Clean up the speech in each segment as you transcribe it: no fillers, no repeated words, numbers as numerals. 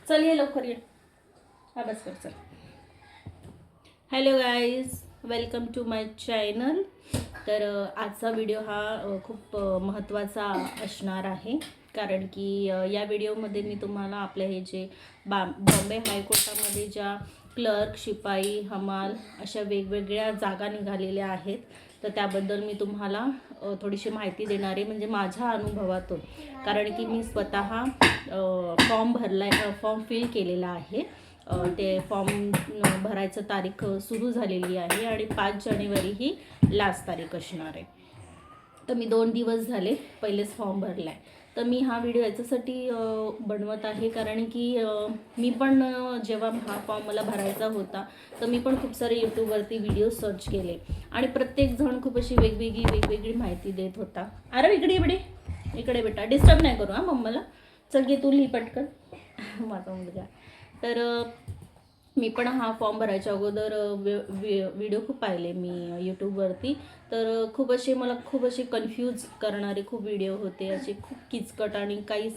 चल ये लवकर ये, अभ्यास कर चल. Hello guys, welcome to my channel. तर आजचा व्हिडिओ हा खूप महत्त्वाचा असणार आहे, कारण की या व्हिडिओमध्ये मी तुम्हाला आपल्या हे जे बॉम्बे हायकोर्टामध्ये ज्या क्लर्क, शिपाई, हमाल अशा वेगवेगळ्या जागा निघालेल्या आहेत, तर त्याबद्दल मी तुम्हाला थोडीशी माहिती देणार आहे, म्हणजे माझ्या अनुभवातून. कारण की मी स्वतः फॉर्म फिल केलेला आहे. ते फॉर्म भरायचं तारीख सुरू झालेली आहे आणि 5 जानेवारी ही लास्ट तारीख असणार आहे. तर मी 2 दिवस झाले पहिलेच फॉर्म भरला आहे. तर मी हा व्हिडिओ याच्यासाठी बनवत आहे, कारण की मी पण जेव्हा हा फॉर्म मला भरायचा होता, तर मी पण खूप सारे यूट्यूबवरती व्हिडिओ सर्च केले आणि प्रत्येकजण खूप अशी वेगवेगळी माहिती देत होता. अरे इकडे बेटा, डिस्टर्ब नाही करू हां मम्माला. चल घे तू लिही पटकन माझा मुलगा. तर मी पण हा फॉर्म भरायच्या अगोदर व्हिडिओ खूप पाहिले मी यूट्यूबवरती. तर मला खूप असे कन्फ्यूज करणारे खूप व्हिडिओ होते, असे खूप किचकट, आणि काही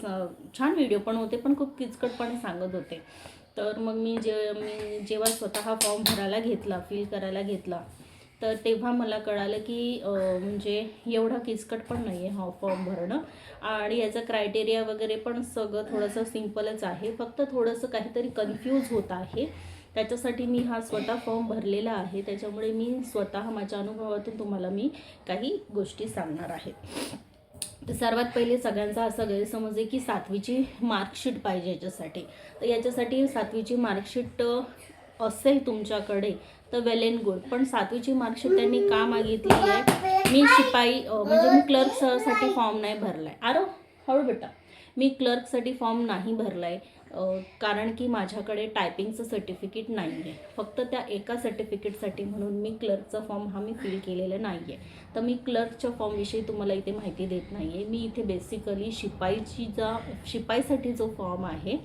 छान व्हिडिओ पण होते, पण खूप किचकटपणे सांगत होते. तर मग मी जेव्हा स्वतः फॉर्म भरायला घेतला, फिल करायला घेतला, तर तेव्हा मला कळालं की म्हणजे एवढा किचकट पण नाही आहे हा फॉर्म भरणं, आणि याचा क्रायटेरिया वगैरे पण सगळं थोडंसं सिम्पलच आहे. फक्त थोडंसं काहीतरी कन्फ्यूज होत आहे. त्याच्यासाठी मी हा स्वतः फॉर्म भरलेला आहे. त्याच्यामुळे मी स्वतः माझ्या अनुभवातून तुम्हाला मी काही गोष्टी सांगणार आहे. तर सर्वात पहिले सगळ्यांचा असा गैरसमज आहे की 7वीची मार्कशीट पाहिजे याच्यासाठी. तर याच्यासाठी 7वीची मार्कशीट असेल तुमच्याकडे तर वेल एंड गुड. पण 7वीची मार्कशीट त्यांनी का मागितली आहे? मी शिपाई म्हणजे मी क्लर्कसाठी फॉर्म नाही भरला आहे. हळू बेटा, मी क्लर्कसाठी फॉर्म नाही भरला आहे, कारण की माझ्याकडे टायपिंगचं सर्टिफिकेट नाही आहे. फक्त त्या एका सर्टिफिकेटसाठी म्हणून मी क्लर्कचा फॉर्म हा मी फिल केलेला नाही आहे. तर मी क्लर्कच्या फॉर्मविषयी तुम्हाला इथे माहिती देत नाही आहे. मी इथे बेसिकली शिपाईसाठी जो फॉर्म आहे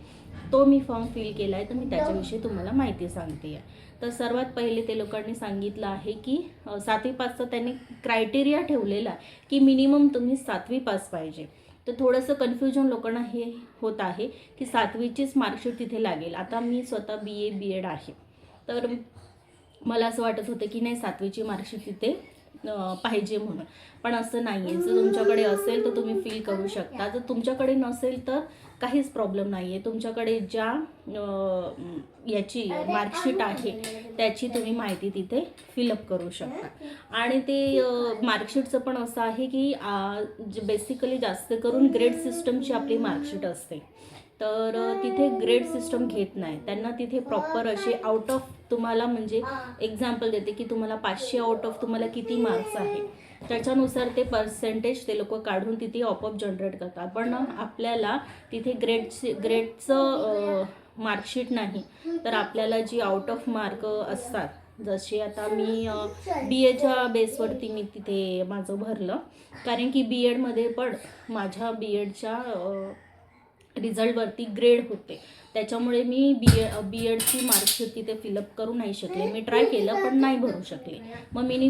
तो मी फॉर्म फिल केला आहे, तर मी त्याच्याविषयी तुम्हाला माहिती सांगते आहे. तर सर्वात पहिले ते लोकांनी सांगितलं आहे की 7वी पासचा त्यांनी क्रायटेरिया ठेवलेला आहे की मिनिमम तुम्ही 7वी पास पाहिजे. तर थोडंसं कन्फ्युजन लोकांना हे होत आहे की 7वीचीच मार्कशीट तिथे लागेल. आता मी स्वतः BA आहे, तर मला असं वाटत होतं की नाही 7वीची मार्कशीट तिथे पाहिजे म्हणून, पण असं नाही आहे. जर तुमच्याकडे असेल तर तुम्ही फिल करू शकता. जर तुमच्याकडे नसेल तर काहीच प्रॉब्लेम नाही आहे. तुमच्याकडे ज्या याची मार्कशीट आहे त्याची तुम्ही माहिती तिथे फिलअप करू शकता. आणि ते मार्कशीटचं पण असं आहे की बेसिकली जास्त करून ग्रेड सिस्टमची आपली मार्कशीट असते. तर तिथे ग्रेड सिस्टम घेत नाही. त्यांना तिथे प्रॉपर असे आउट ऑफ तुम्हाला, म्हणजे एक्झाम्पल देते की तुम्हाला 500 आउट ऑफ तुम्हाला किती मार्क्स आहे, त्याच्यानुसार ते पर्सेंटेज ते लोक काढून तिथे ऑपअप जनरेट करतात. पण आपल्याला तिथे ग्रेडचं मार्कशीट नाही, तर आपल्याला जी आउट ऑफ मार्क असतात, जसे आता मी BAच्या बेसवरती मी तिथे माझं भरलं, कारण की BEdमध्ये पण माझ्या BEdच्या रिझल्टवरती ग्रेड होते. त्याच्यामुळे मी BEdची मार्कशीट तिथे फिलअप करू नाही शकले. मी ट्राय केलं पण नाही भरू शकले. मग मी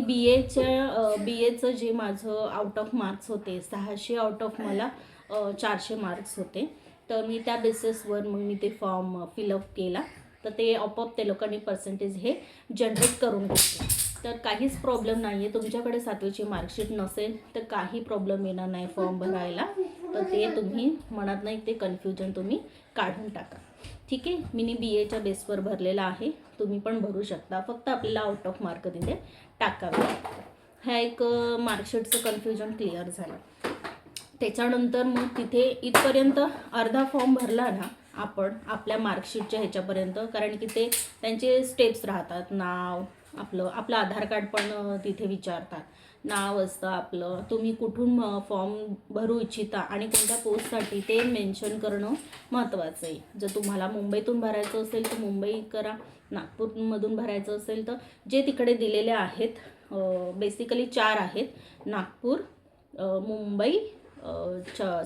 BAचं जे माझं आउट ऑफ मार्क्स होते 600 आउट ऑफ मला 400 मार्क्स होते. तर मी त्या बेसिसवर मग मी ते फॉर्म फिलअप केला. तर ते आपोआप ते लोकांनी पर्सेंटेज हे जनरेट करून घेतले. तर काहीच प्रॉब्लेम नाही आहे. तुमच्याकडे 7वीची मार्कशीट नसेल तर काही प्रॉब्लेम येणार नाही फॉर्म भरायला. तर ते तुम्ही म्हणत नाही, ते कन्फ्युजन तुम्ही काढून टाका. ठीक आहे, मी BAच्या बेसवर भरलेला आहे. तुम्ही पण भरू शकता. फक्त आपल्याला आउट ऑफ मार्क तिथे टाकावे. ह्या एक मार्कशीटचं कन्फ्युजन क्लिअर झालं. त्याच्यानंतर मग तिथे इथपर्यंत अर्धा फॉर्म भरला ना आपण आपल्या मार्कशीटच्या ह्याच्यापर्यंत, कारण की ते त्यांचे स्टेप्स राहतात. नाव आपलं आधार कार्ड पण तिथे विचारतात. नाव असतं आपलं, तुम्ही कुठून फॉर्म भरू इच्छिता आणि कोणत्या पोस्टसाठी ते मेन्शन करणं महत्त्वाचं आहे. जर तुम्हाला मुंबईतून भरायचं असेल तर मुंबई करा, नागपूरमधून भरायचं असेल तर जे तिकडे दिलेले आहेत बेसिकली 4 आहेत, नागपूर, मुंबई,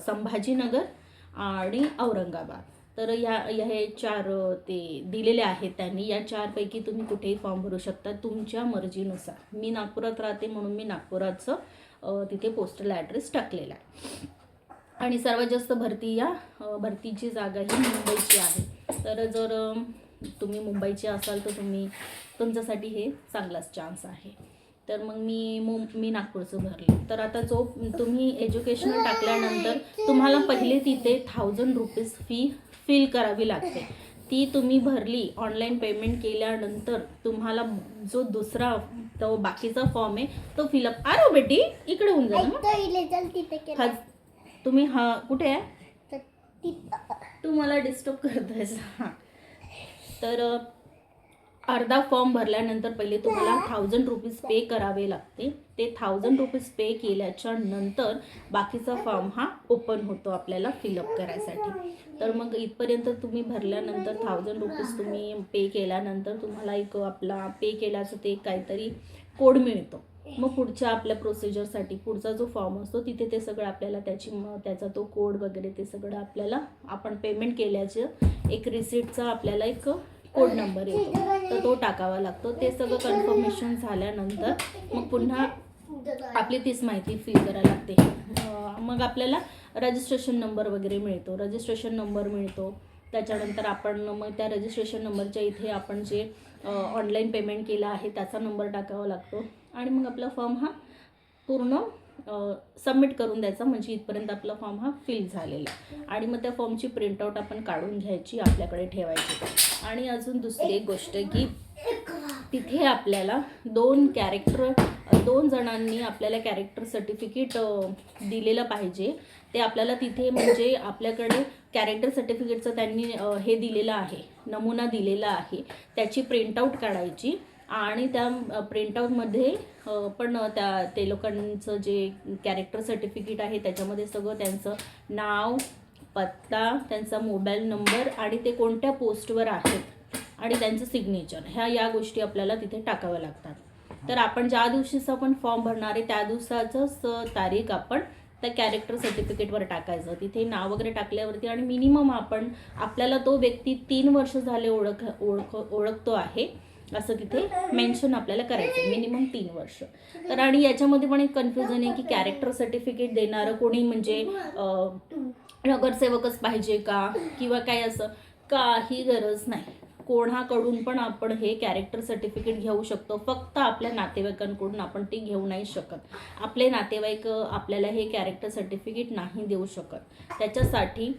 संभाजीनगर आणि औरंगाबाद. तर हे 4 ते दिलेले आहेत त्यांनी. या 4पैकी तुम्ही कुठेही फॉर्म भरू शकता तुमच्या मर्जीनुसार. मी नागपुरात राहते म्हणून मी नागपुराचं तिथे पोस्टल ॲड्रेस टाकलेला आहे. आणि सर्वात जास्त भरतीची जागा ही मुंबईची आहे. तर जर तुम्ही मुंबईचे असाल तर तुमच्यासाठी हे चांगलाच चान्स आहे. तर मग मी नागपूरचं भरलं. तर आता जो तुम्ही एज्युकेशनल टाकल्यानंतर तुम्हाला पहिले तिथे 1000 रुपीज फी फिल करावी लागते. ती तुम्ही भरली, ऑनलाईन पेमेंट केल्यानंतर तुम्हाला जो दुसरा तो बाकीचा फॉर्म आहे तो फिलअप. अरे बेटी इकडे होऊन जा. तुम्ही कुठे आहे? तू मला डिस्टर्ब करतोयस. हां, तर अर्धा फॉर्म भरल्यानंतर पहिले तुम्हाला 1000 रुपीज पे करावे लागते. ते 1000 रुपीज पे केल्याच्या नंतर बाकीचा फॉर्म हा ओपन होतो आपल्याला फिलअप करायसाठी. तर मग इथपर्यंत तुम्ही भरल्यानंतर 1000 रुपीज तुम्ही पे केल्यानंतर तुम्हाला एक आपला पे केल्याचं ते काहीतरी कोड मिळतो. मग पुढच्या आपल्या प्रोसिजरसाठी पुढचा जो फॉर्म असतो तिथे ते सगळं आपल्याला त्याचा तो कोड वगैरे ते सगळं आपल्याला आपण पेमेंट केल्याचं एक रिसिप्टचा आपल्याला एक कोड नंबर येतो, तर तो टाकावा लागतो. ते सगळं कन्फर्मेशन झाल्यानंतर मग पुन्हा आपली तीच माहिती फिल करायला लागते. मग आपल्याला रजिस्ट्रेशन नंबर वगैरे मिळतो, त्याच्यानंतर आपण मग त्या रजिस्ट्रेशन नंबरच्या इथे आपण जे ऑनलाईन पेमेंट केलं आहे त्याचा नंबर टाकावा लागतो आणि मग आपला फॉर्म हा पूर्ण सबमिट करून द्यायचा. म्हणजे इथपर्यंत आपला फॉर्म हा फिल झालेला आहे. आणि मग त्या फॉर्मची प्रिंटआउट आपण काढून घ्यायची, आपल्याकडे ठेवायची. आणि अजून दुसरी एक गोष्ट की तिथे आपल्याला 2 जणांनी आपल्याला कॅरेक्टर सर्टिफिकेट दिलेलं पाहिजे. ते आपल्याला तिथे म्हणजे आपल्याकडे कॅरेक्टर सर्टिफिकेटचं त्यांनी हे दिलेलं आहे, नमुना दिलेला आहे, त्याची प्रिंटआउट काढायची. आणि त्या प्रिंटआउटमध्ये पण ते लोकांचं जे कॅरेक्टर सर्टिफिकेट आहे त्याच्यामध्ये सगळं त्यांचं नाव, पत्ता, त्यांचा मोबाईल नंबर आणि ते कोणत्या पोस्टवर आहेत आणि त्यांचं सिग्नेचर या गोष्टी आपल्याला तिथे टाकाव्या लागतात. तर आपण ज्या दिवशीचा आपण फॉर्म भरणार आहे त्या दिवसाचंच तारीख आपण त्या कॅरेक्टर सर्टिफिकेटवर टाकायचं. तिथे नाव वगैरे टाकल्यावरती आणि मिनिमम आपल्याला तो व्यक्ती 3 वर्ष झाले ओळखतो आहे असं तिथे मेन्शन आपल्याला करायचं आहे, मिनिमम 3 वर्ष. तर आणि याच्यामध्ये पण एक कन्फ्युजन आहे की कॅरेक्टर सर्टिफिकेट देणारं कोणी म्हणजे नगरसेवकच पाहिजे का किंवा काय, असं काही गरज नाही. कोणाकडून पण आपण हे कॅरेक्टर सर्टिफिकेट घेऊ शकतो. फक्त आपल्या नातेवाईकांकडून आपण ते घेऊ नाही शकत. आपले नातेवाईक आपल्याला हे कॅरेक्टर सर्टिफिकेट नाही देऊ शकत. त्याच्यासाठी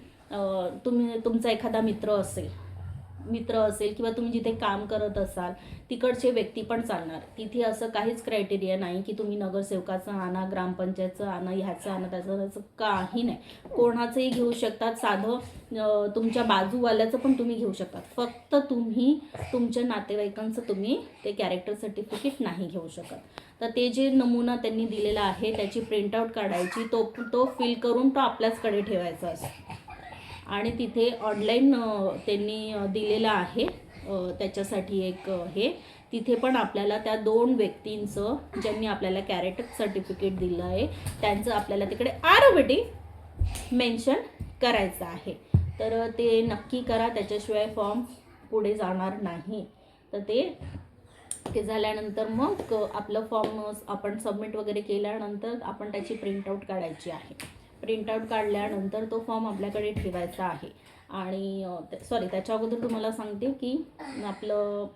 तुमचा एखादा मित्र असेल किंवा तुम्ही जिथे काम करत असाल तिकडचे व्यक्ती पण चालणार. तिथे असं काहीच क्रायटेरिया नाही की तुम्ही नगरसेवकाचं आणा, ग्रामपंचायतचं आणा, ह्याचं आणा, त्याचं काही नाही. कोणाचंही घेऊ शकतात. साधं तुमच्या बाजूवाल्याचं पण तुम्ही घेऊ शकतात. फक्त तुम्ही तुमच्या नातेवाईकांचं तुम्ही ते कॅरेक्टर सर्टिफिकेट नाही घेऊ शकत. तर ते जे नमुना त्यांनी दिलेला आहे त्याची प्रिंटआउट काढायची, तो फिल करून तो आपल्याचकडे ठेवायचा असतो. आणि तिथे ऑनलाईन त्यांनी दिलेलं आहे त्याच्यासाठी एक हे, तिथे पण आपल्याला त्या 2 व्यक्तींचं ज्यांनी आपल्याला कॅरेक्टर सर्टिफिकेट दिलं आहे त्यांचं आपल्याला तिकडे बेटी मेन्शन करायचं आहे. तर ते नक्की करा, त्याच्याशिवाय फॉर्म पुढे जाणार नाही. तर ते झाल्यानंतर मग आपलं फॉर्म आपण सबमिट वगैरे केल्यानंतर आपण त्याची प्रिंटआउट काढायची आहे. प्रिंटआउट काढल्यानंतर तो फॉर्म आपल्याकडे ठेवायचा आहे. आणि त्याच्या अगोदर तुम्हाला सांगते की आपलं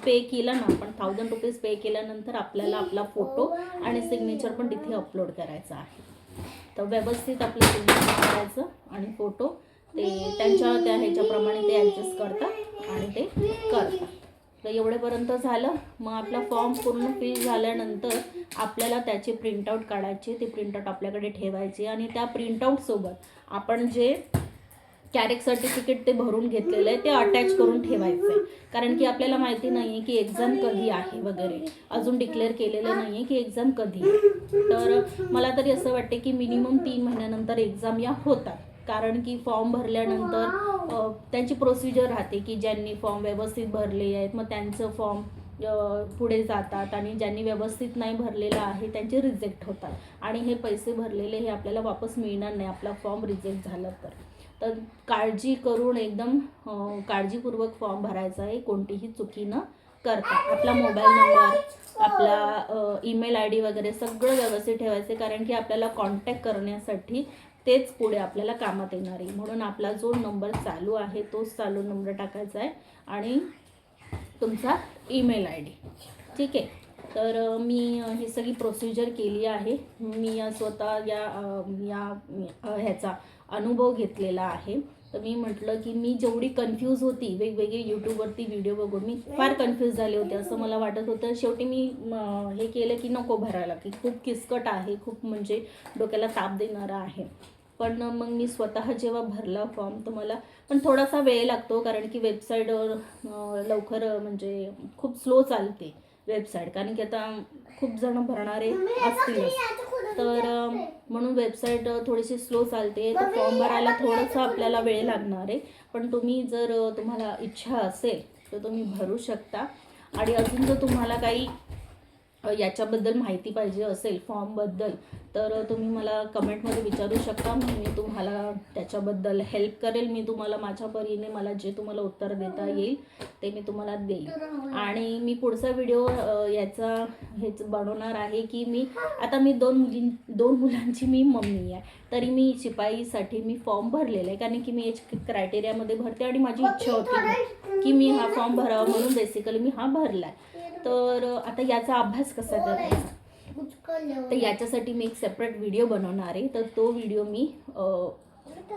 पे केलं ना आपण 1000 रुपीज पे केल्यानंतर आपल्याला आपला फोटो आणि सिग्नेचर पण तिथे अपलोड करायचा आहे. तर व्यवस्थित आपलं सिग्नेचर करायचं आणि फोटो ते त्यांच्या ह्याच्याप्रमाणे ते ॲडजस्ट करतात आणि ते करतात. तर एवढेपर्यंत झालं. मग आपला फॉर्म पूर्ण फिल झाल्यानंतर आपल्याला त्याची प्रिंटआउट काढायची, ती प्रिंटआउट आपल्याकडे ठेवायची आणि त्या प्रिंटआउटसोबत आपण जे कॅरेक्टर सर्टिफिकेट ते भरून घेतलेलं आहे ते अटॅच करून ठेवायचं आहे. कारण की आपल्याला माहिती नाही आहे की एक्झाम कधी आहे वगैरे, अजून डिक्लेअर केलेलं नाही आहे की एक्झाम कधी आहे. तर मला तरी असं वाटते की मिनिमम 3 महिन्यानंतर एक्झाम या होतात. कारण की फॉर्म भरल्यानंतर त्यांची प्रोसिजर राहते की ज्यांनी फॉर्म व्यवस्थित भरले आहेत मग त्यांचं फॉर्म पुढे जातात आणि ज्यांनी व्यवस्थित नाही भरलेलं आहे त्यांचे रिजेक्ट होतात आणि हे पैसे भरलेले हे आपल्याला वापस मिळणार नाही आपला फॉर्म रिजेक्ट झाला तर काळजी करून एकदम काळजीपूर्वक फॉर्म भरायचा आहे, कोणतीही चुकी न करता आपला मोबाईल नंबर, आपला ईमेल आय डी वगैरे सगळं व्यवस्थित ठेवायचे, कारण की आपल्याला कॉन्टॅक्ट करण्यासाठी तेच पुढे आपल्याला कामात येणार आहे. म्हणून आपला जो नंबर चालू आहे तोच चालू नंबर टाकायचा आहे आणि तुमचा ईमेल आय डी. ठीक आहे. तर मी ही सगळी प्रोसिजर केली आहे. मी स्वतः ह्याचा अनुभव घेतलेला आहे. तर मी म्हटलं की मी जेवढी कन्फ्यूज होती वेगवेगळे यूट्यूबवरती व्हिडिओ बघून मी फार कन्फ्यूज झाले होते, असं मला वाटत होतं. शेवटी मी हे केलं की नको भरायला, की खूप किचकट आहे, खूप म्हणजे डोक्याला ताप देणारा आहे. पण मग मी स्वतः जेव्हा भरला फॉर्म तर मला पण थोडासा वेळ लागतो, कारण की वेबसाईटवर लवकर म्हणजे खूप स्लो चालते वेबसाईट, कारण की आता खूप जण भरणारे असतीलच. तर म्हणून वेबसाईट थोडीशी स्लो चालते. तर फॉर्म भरायला थोडंसं आपल्याला वेळ लागणार आहे. पण तुम्हाला इच्छा असेल तर तुम्ही भरू शकता. आणि अजून जर तुम्हाला काही याच्याबद्दल माहिती पाहिजे असेल फॉर्मबद्दल तर तुम्ही मला कमेंटमध्ये विचारू शकता. मी तुम्हाला त्याच्याबद्दल हेल्प करेल. मी तुम्हाला माझ्या परीने मला जे तुम्हाला उत्तर देता येईल ते मी तुम्हाला देईल. आणि मी पुढचा व्हिडिओ हेच बनवणार आहे की मी दोन मुलांची मी मम्मी आहे, तरी मी शिपाईसाठी मी फॉर्म भरलेला आहे, कारण की मी एज क्रायटेरियामध्ये भरते आणि माझी इच्छा होती की मी हा फॉर्म भरावा, म्हणून बेसिकली मी हा भरला आहे. तर आता याचा अभ्यास कसा करायचा तर याच्यासाठी मी एक सेपरेट व्हिडिओ बनवणार आहे. तर तो व्हिडिओ मी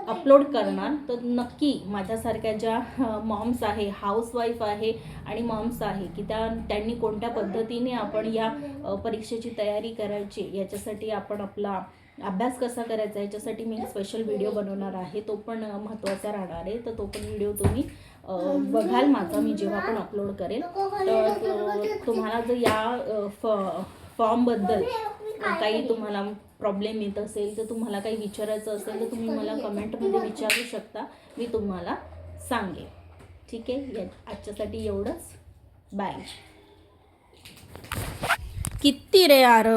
अपलोड करणार. तर नक्की माझ्यासारख्या ज्या मॉम्स आहे, हाऊसवाईफ आहे आणि मॉम्स आहे की त्यांनी कोणत्या पद्धतीने आपण या परीक्षेची तयारी करायची, याच्यासाठी आपण आपला अभ्यास कसा करायचा, याच्यासाठी मी एक स्पेशल व्हिडिओ बनवणार आहे. तो पण महत्त्वाचा राहणार आहे. तर तो पण व्हिडिओ तुम्ही बघाल माझा, मी जेव्हा पण अपलोड करेल. तर तुम्हाला जर या फॉर्मबद्दल काही तुम्हाला प्रॉब्लेम येत असेल, तर तुम्हाला काही विचारायचं असेल तर तुम्ही मला कमेंटमध्ये विचारू शकता, मी तुम्हाला सांगेन. ठीक आहे. आजच्यासाठी एवढंच. बाय. किती रे यार.